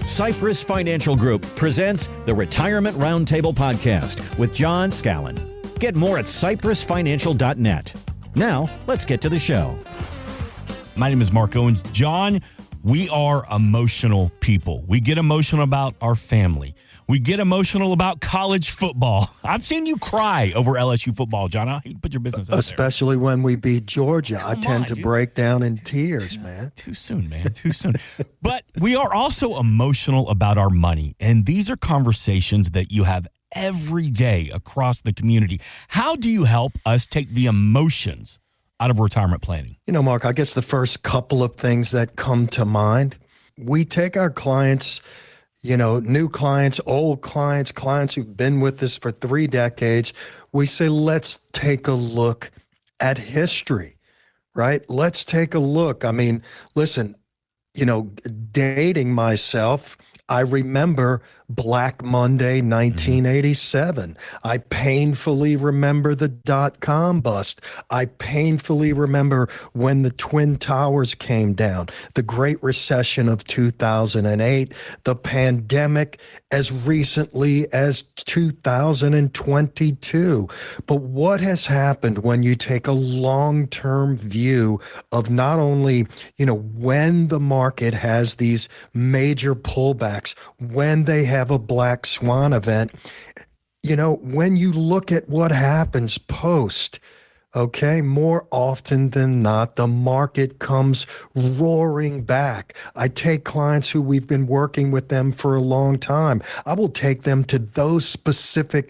Cypress Financial Group presents the Retirement Roundtable podcast with John Scallan. Get more at cypressfinancial.net. Now, let's get to the show. My name is Mark Owens. John, we are emotional people. We get emotional about our family. We get emotional about college football. I've seen you cry over LSU football, John. I hate to put your business out Especially when we beat Georgia. I tend to break down in tears, man. Too soon, man. Too soon. But we are also emotional about our money. And these are conversations that you have every day across the community. How do you help us take the emotions out of retirement planning? You know, Mark, I guess the first couple of things that come to mind, we take our clients, you know, new clients, old clients, clients who've been with us for 3 decades. We say, let's take a look at history, right? Let's take a look. I mean, listen, you know, dating myself, I remember Black Monday, 1987. I painfully remember the dot-com bust. I painfully remember when the Twin Towers came down, the Great Recession of 2008, the pandemic as recently as 2022. But what has happened when you take a long-term view of not only, you know, when the market has these major pullbacks, when they have a black swan event, you know, when you look at what happens post, okay, more often than not, the market comes roaring back. I take clients who we've been working with them for a long time. I will take them to those specific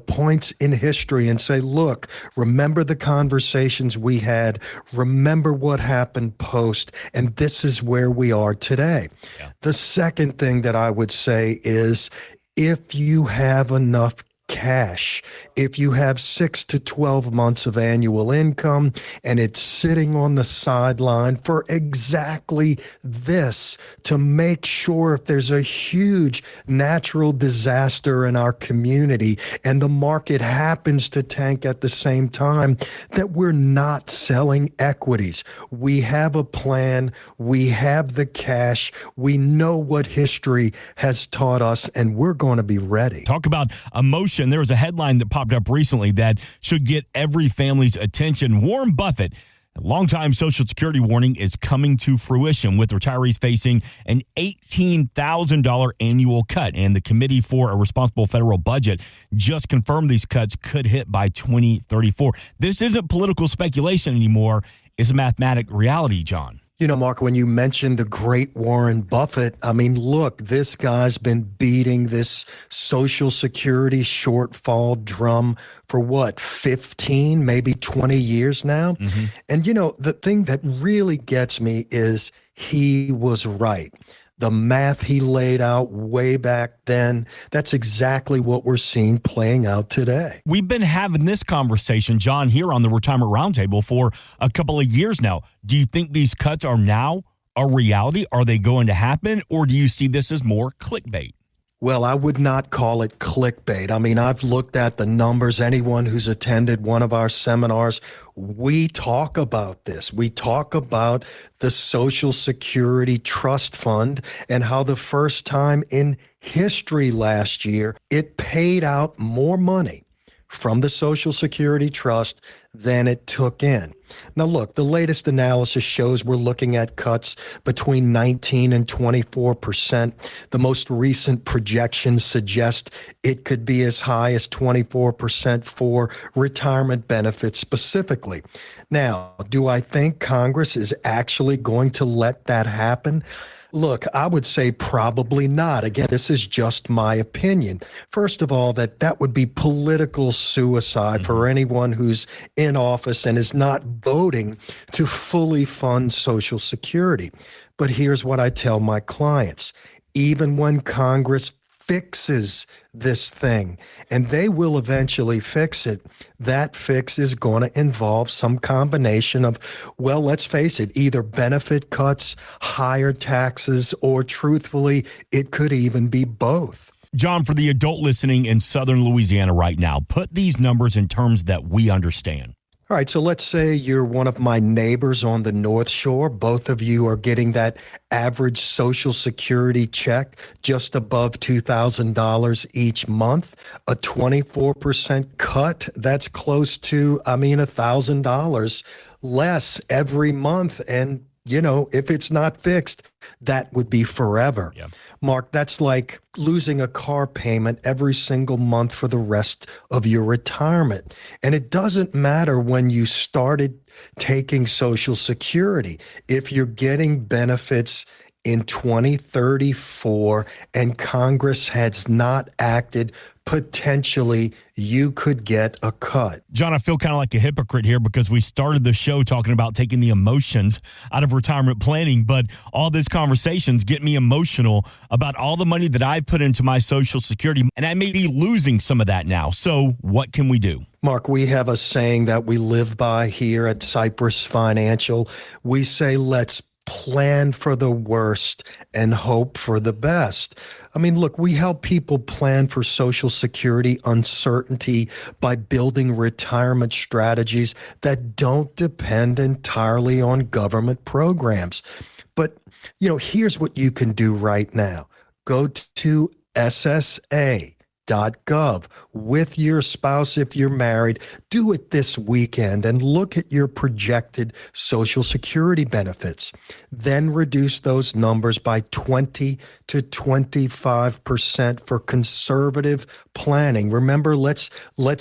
points in history and say, look, remember the conversations we had, remember what happened post, and this is where we are today. Yeah. The second thing that I would say is if you have enough cash, if you have 6 to 12 months of annual income and it's sitting on the sideline for exactly this, to make sure if there's a huge natural disaster in our community and the market happens to tank at the same time, that we're not selling equities. We have a plan. We have the cash. We know what history has taught us, and we're going to be ready. Talk about emotion. There was a headline that popped up recently that should get every family's attention. Warren Buffett, a longtime Social Security warning, is coming to fruition with retirees facing an $18,000 annual cut. And the Committee for a Responsible Federal Budget just confirmed these cuts could hit by 2034. This isn't political speculation anymore. It's a mathematic reality, John. You know, Mark, when you mentioned the great Warren Buffett, I mean, look, this guy's been beating this Social Security shortfall drum for what, 15, maybe 20 years now? Mm-hmm. And, you know, the thing that really gets me is he was right. The math he laid out way back then, that's exactly what we're seeing playing out today. We've been having this conversation, John, here on the Retirement Roundtable for a couple of years now. Do you think these cuts are now a reality? Are they going to happen? Or do you see this as more clickbait? Well, I would not call it clickbait. I mean, I've looked at the numbers. Anyone who's attended one of our seminars, we talk about this. We talk about the Social Security Trust Fund and how the first time in history last year, it paid out more money from the Social Security Trust than it took in. Now, look, the latest analysis shows we're looking at cuts between 19 and 24%. The most recent projections suggest it could be as high as 24% for retirement benefits specifically. Now, do I think Congress is actually going to let that happen? Look, I would say probably not. Again, this is just my opinion. First of all, that would be political suicide for anyone who's in office and is not voting to fully fund Social Security. But here's what I tell my clients. Even when Congress fixes this thing, and they will eventually fix it, that fix is going to involve some combination of, well, let's face it, either benefit cuts, higher taxes, or truthfully, it could even be both. John, for the adult listening in southern Louisiana right now, put these numbers in terms that we understand. All right, so let's say you're one of my neighbors on the North Shore. Both of you are getting that average Social Security check just above $2,000 each month. A 24% cut, that's close to, $1,000 less every month. And, if it's not fixed, that would be forever. Yeah. Mark, that's like losing a car payment every single month for the rest of your retirement. And it doesn't matter when you started taking Social Security. If you're getting benefits in 2034 and Congress has not acted, potentially you could get a cut. John, I feel kind of like a hypocrite here because we started the show talking about taking the emotions out of retirement planning, but all these conversations get me emotional about all the money that I've put into my Social Security, and I may be losing some of that now. So what can we do? Mark, we have a saying that we live by here at Cypress Financial. We say, let's plan for the worst and hope for the best. Look, we help people plan for Social Security uncertainty by building retirement strategies that don't depend entirely on government programs. But, here's what you can do right now. Go to SSA.gov with your spouse if you're married. Do it this weekend and look at your projected Social Security benefits. Then reduce those numbers by 20 to 25% for conservative planning. Remember, let's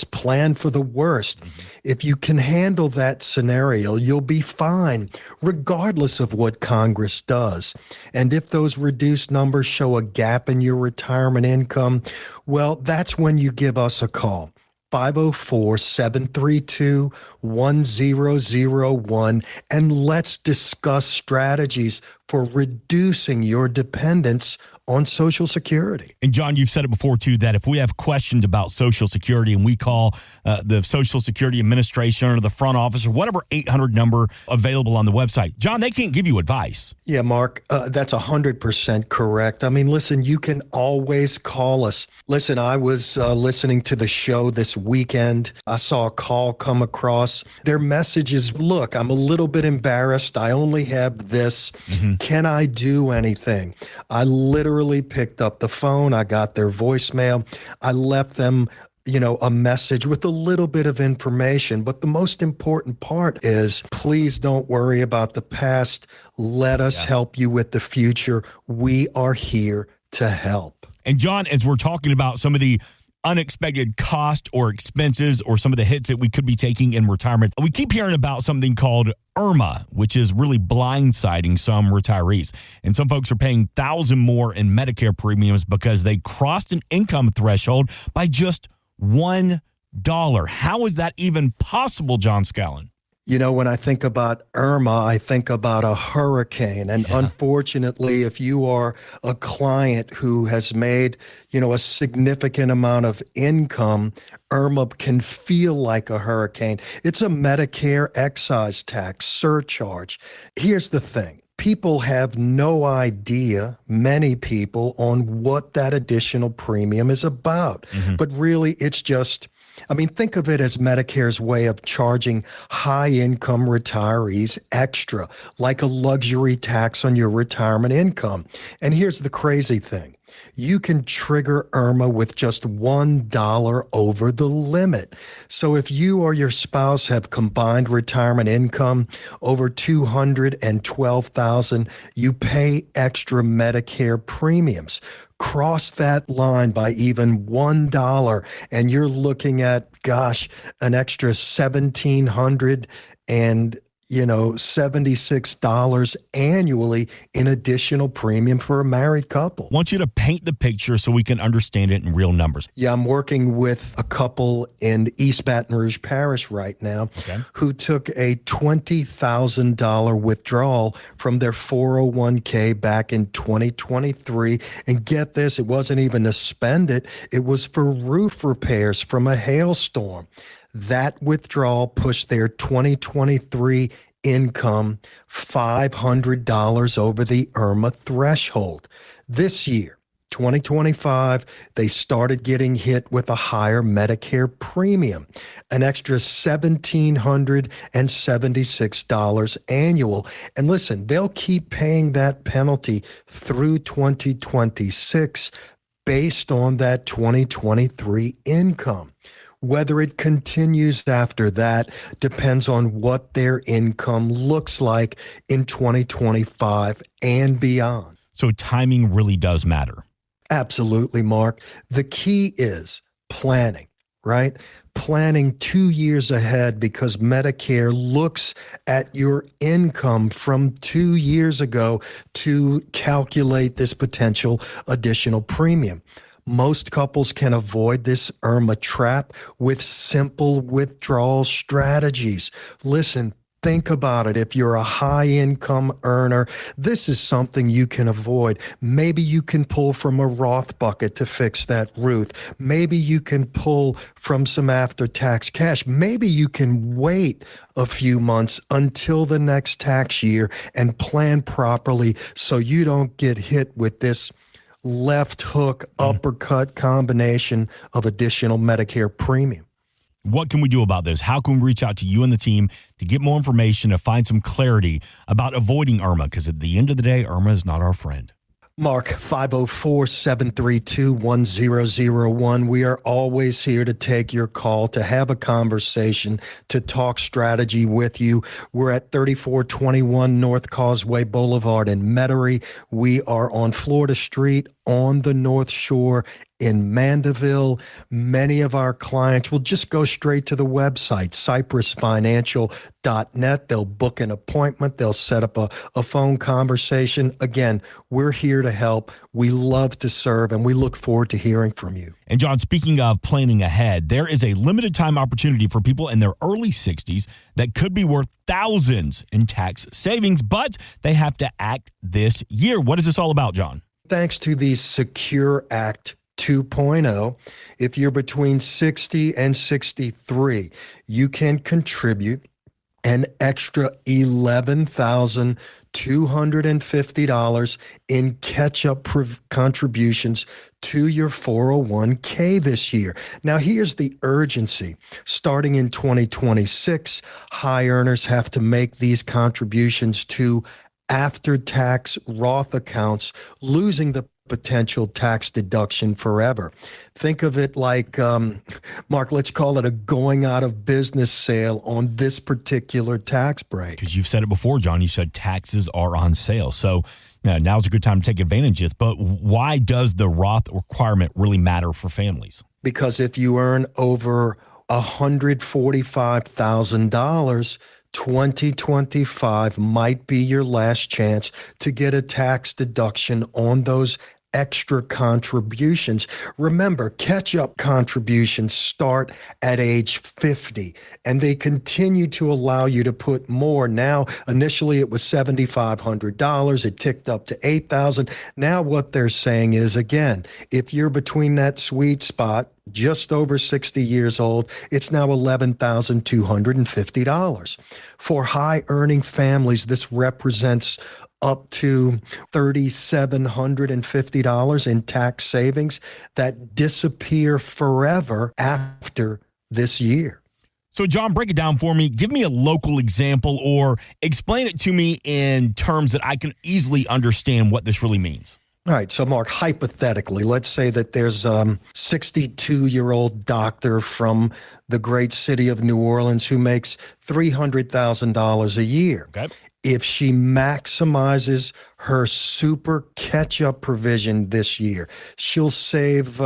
plan for the worst. If you can handle that scenario, you'll be fine, regardless of what Congress does. And if those reduced numbers show a gap in your retirement income, well, that's when you give us a call. 504-732-1001, and let's discuss strategies for reducing your dependence on Social Security. And John, you've said it before too, that if we have questions about Social Security and we call the Social Security Administration or the front office or whatever 800 number available on the website, John, they can't give you advice. Yeah, Mark, that's 100% correct. Listen, you can always call us. Listen, I was listening to the show this weekend. I saw a call come across. Their message is, look, I'm a little bit embarrassed. I only have this. Can I do anything? I literally picked up the phone. I got their voicemail. I left them, a message with a little bit of information. But the most important part is, please don't worry about the past. Let us help you with the future. We are here to help. And John, as we're talking about some of the unexpected cost or expenses or some of the hits that we could be taking in retirement, we keep hearing about something called IRMAA, which is really blindsiding some retirees. And some folks are paying $1,000 more in Medicare premiums because they crossed an income threshold by just $1. How is that even possible, John Scallan? When I think about IRMAA, I think about a hurricane. And unfortunately, if you are a client who has made, a significant amount of income, IRMAA can feel like a hurricane. It's a Medicare excise tax surcharge. Here's the thing. People have no idea, many people, on what that additional premium is about. But really, it's just, think of it as Medicare's way of charging high-income retirees extra, like a luxury tax on your retirement income. And here's the crazy thing. You can trigger IRMAA with just $1 over the limit. So if you or your spouse have combined retirement income over $212,000, you pay extra Medicare premiums. Cross that line by even $1, and you're looking at, an extra $1,700 and $76 annually in additional premium for a married couple. I want you to paint the picture so we can understand it in real numbers. Yeah, I'm working with a couple in East Baton Rouge Parish right now who took a $20,000 withdrawal from their 401k back in 2023. And get this, it wasn't even to spend it. It was for roof repairs from a hailstorm. That withdrawal pushed their 2023 income $500 over the IRMAA threshold. This year, 2025, they started getting hit with a higher Medicare premium, an extra $1,776 annual. And listen, they'll keep paying that penalty through 2026 based on that 2023 income. Whether it continues after that depends on what their income looks like in 2025 and beyond. So timing really does matter. Absolutely, Mark. The key is planning, right? Planning 2 years ahead, because Medicare looks at your income from 2 years ago to calculate this potential additional premium. Most couples can avoid this IRMAA trap with simple withdrawal strategies. Listen, think about it. If you're a high income earner, this is something you can avoid. Maybe you can pull from a Roth bucket to fix that roof. Maybe you can pull from some after-tax cash. Maybe you can wait a few months until the next tax year and plan properly so you don't get hit with this left hook, uppercut combination of additional Medicare premium. What can we do about this? How can we reach out to you and the team to get more information, to find some clarity about avoiding IRMAA? Because at the end of the day, IRMAA is not our friend. Mark, 504-732-1001. We are always here to take your call, to have a conversation, to talk strategy with you. We're at 3421 North Causeway Boulevard in Metairie. We are on Florida Street on the North Shore in Mandeville. Many of our clients will just go straight to the website, cypressfinancial.net. They'll book an appointment. They'll set up a phone conversation. Again, we're here to help. We love to serve, and we look forward to hearing from you. And John, speaking of planning ahead, there is a limited time opportunity for people in their early 60s that could be worth thousands in tax savings, but they have to act this year. What is this all about, John? Thanks to the Secure Act 2.0, if you're between 60 and 63, you can contribute an extra $11,250 in catch-up contributions to your 401k this year. Now, here's the urgency. Starting in 2026, high earners have to make these contributions to after-tax Roth accounts, losing the potential tax deduction forever. Think of it like, Mark, let's call it a going out of business sale on this particular tax break. Because you've said it before, John. You said taxes are on sale. So now's a good time to take advantage of this. But why does the Roth requirement really matter for families? Because if you earn over $145,000, 2025 might be your last chance to get a tax deduction on those extra contributions. Remember, catch-up contributions start at age 50, and they continue to allow you to put more. Now, initially it was $7,500. It ticked up to $8,000. Now what they're saying is, again, if you're between that sweet spot, just over 60 years old, it's now $11,250. For high-earning families, this represents up to $3,750 in tax savings that disappear forever after this year. So, John, break it down for me. Give me a local example or explain it to me in terms that I can easily understand what this really means. All right. So, Mark, hypothetically, let's say that there's a 62-year-old doctor from the great city of New Orleans who makes $300,000 a year. Okay. If she maximizes her super catch-up provision this year, she'll save,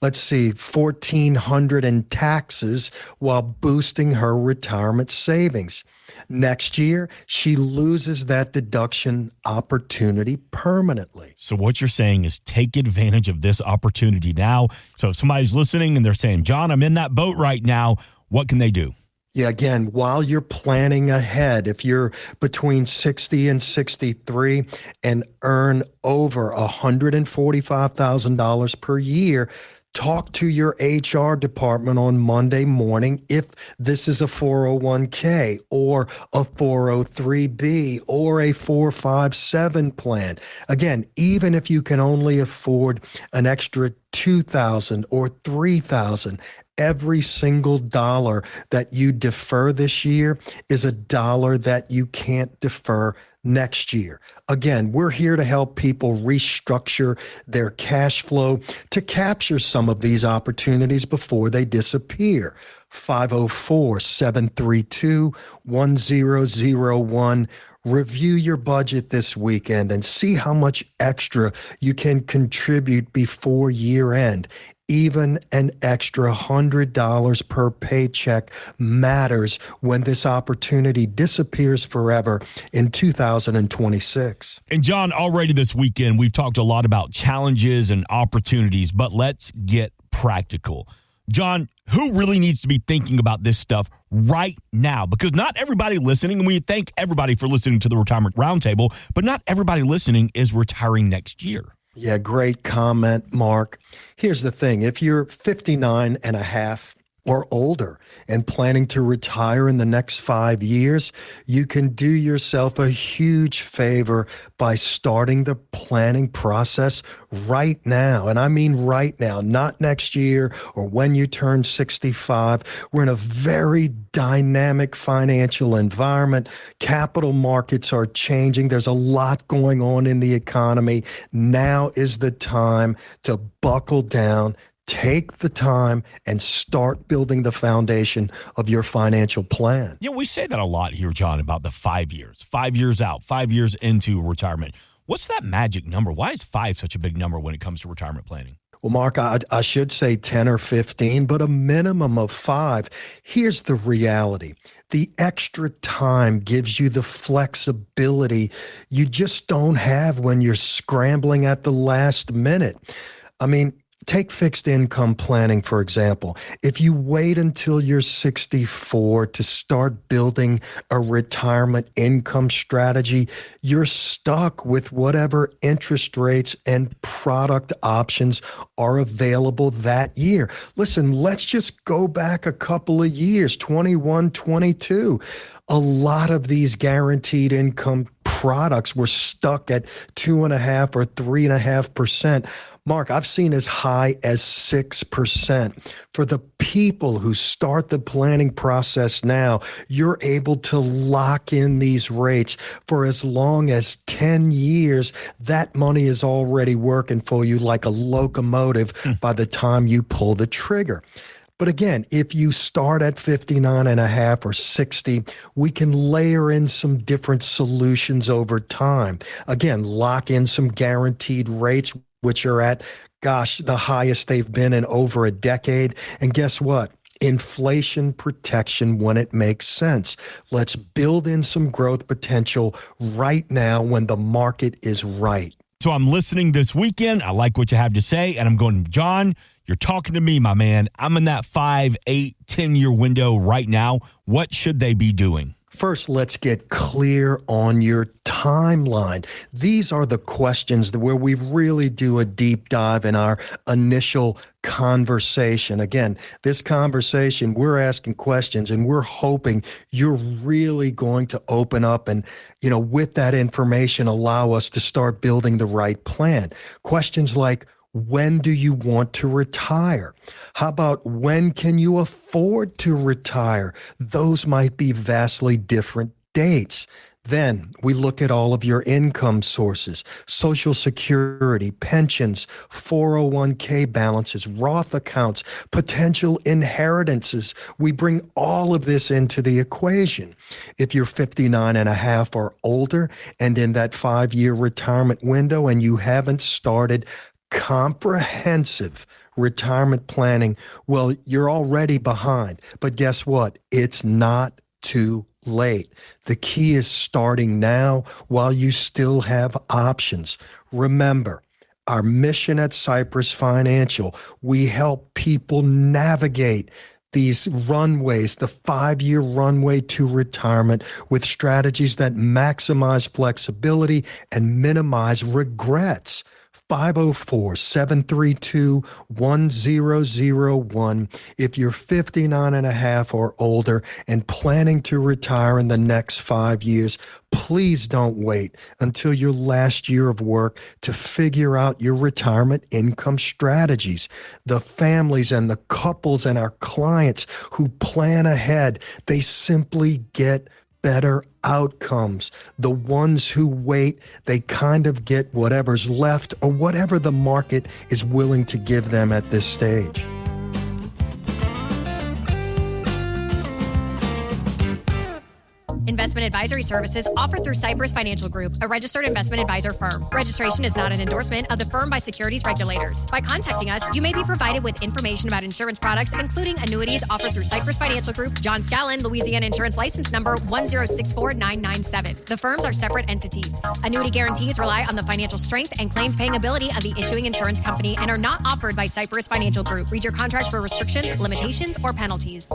$1,400 in taxes while boosting her retirement savings. Next year, she loses that deduction opportunity permanently. So what you're saying is take advantage of this opportunity now. So if somebody's listening and they're saying, John, I'm in that boat right now, what can they do? Yeah, again, while you're planning ahead, if you're between 60 and 63 and earn over $145,000 per year, Talk to your HR department on Monday morning if this is a 401k or a 403b or a 457 plan. Again, even if you can only afford an extra $2,000 or $3,000, every single dollar that you defer this year is a dollar that you can't defer next year. Again, we're here to help people restructure their cash flow to capture some of these opportunities before they disappear. 504-732-1001. Review your budget this weekend and see how much extra you can contribute before year end. Even an extra $100 per paycheck matters when this opportunity disappears forever in 2026. And John, already this weekend, we've talked a lot about challenges and opportunities, but let's get practical. John, who really needs to be thinking about this stuff right now? Because not everybody listening, and we thank everybody for listening to the Retirement Roundtable, but not everybody listening is retiring next year. Yeah, great comment, Mark. Here's the thing. If you're 59 and a half or older and planning to retire in the next 5 years, you can do yourself a huge favor by starting the planning process right now. And I mean right now, not next year or when you turn 65. We're in a very dynamic financial environment. Capital markets are changing. There's a lot going on in the economy. Now is the time to buckle down, take the time, and start building the foundation of your financial plan. Yeah, we say that a lot here, John, about the 5 years. 5 years out, 5 years into retirement. What's that magic number? Why is 5 such a big number when it comes to retirement planning? Well, Mark, I should say 10 or 15, but a minimum of 5. Here's the reality. The extra time gives you the flexibility you just don't have when you're scrambling at the last minute. I mean, take fixed income planning, for example. If you wait until you're 64 to start building a retirement income strategy, you're stuck with whatever interest rates and product options are available that year. Listen, let's just go back a couple of years, 21, 22. A lot of these guaranteed income products were stuck at 2.5 or 3.5%. Mark, I've seen as high as 6%. For the people who start the planning process now, you're able to lock in these rates for as long as 10 years. That money is already working for you like a locomotive by the time you pull the trigger. But again, if you start at 59 and a half or 60, we can layer in some different solutions over time. Again, lock in some guaranteed rates, which are at, the highest they've been in over a decade. And guess what? Inflation protection when it makes sense. Let's build in some growth potential right now when the market is right. So I'm listening this weekend. I like what you have to say. And I'm going, John, you're talking to me, my man. I'm in that 5, 8, 10-year window right now. What should they be doing? First, let's get clear on your timeline. These are the questions where we really do a deep dive in our initial conversation. Again, this conversation, we're asking questions and we're hoping you're really going to open up and, with that information, allow us to start building the right plan. Questions like, when do you want to retire? How about when can you afford to retire? Those might be vastly different dates. Then we look at all of your income sources, Social Security, pensions, 401k balances, Roth accounts, potential inheritances. We bring all of this into the equation. If you're 59 and a half or older and in that 5-year retirement window and you haven't started comprehensive retirement planning, well, you're already behind. But guess what? It's not too late. The key is starting now while you still have options. Remember, our mission at Cypress Financial, we help people navigate these runways, the 5-year runway to retirement, with strategies that maximize flexibility and minimize regrets. 504-732-1001. If you're 59 and a half or older and planning to retire in the next 5 years, please don't wait until your last year of work to figure out your retirement income strategies. The families and the couples and our clients who plan ahead, they simply get better outcomes. The ones who wait, they kind of get whatever's left or whatever the market is willing to give them at this stage. Investment advisory services offered through Cypress Financial Group, a registered investment advisor firm. Registration is not an endorsement of the firm by securities regulators. By contacting us, you may be provided with information about insurance products, including annuities offered through Cypress Financial Group, John Scallan, Louisiana Insurance License Number 1064997. The firms are separate entities. Annuity guarantees rely on the financial strength and claims paying ability of the issuing insurance company and are not offered by Cypress Financial Group. Read your contract for restrictions, limitations, or penalties.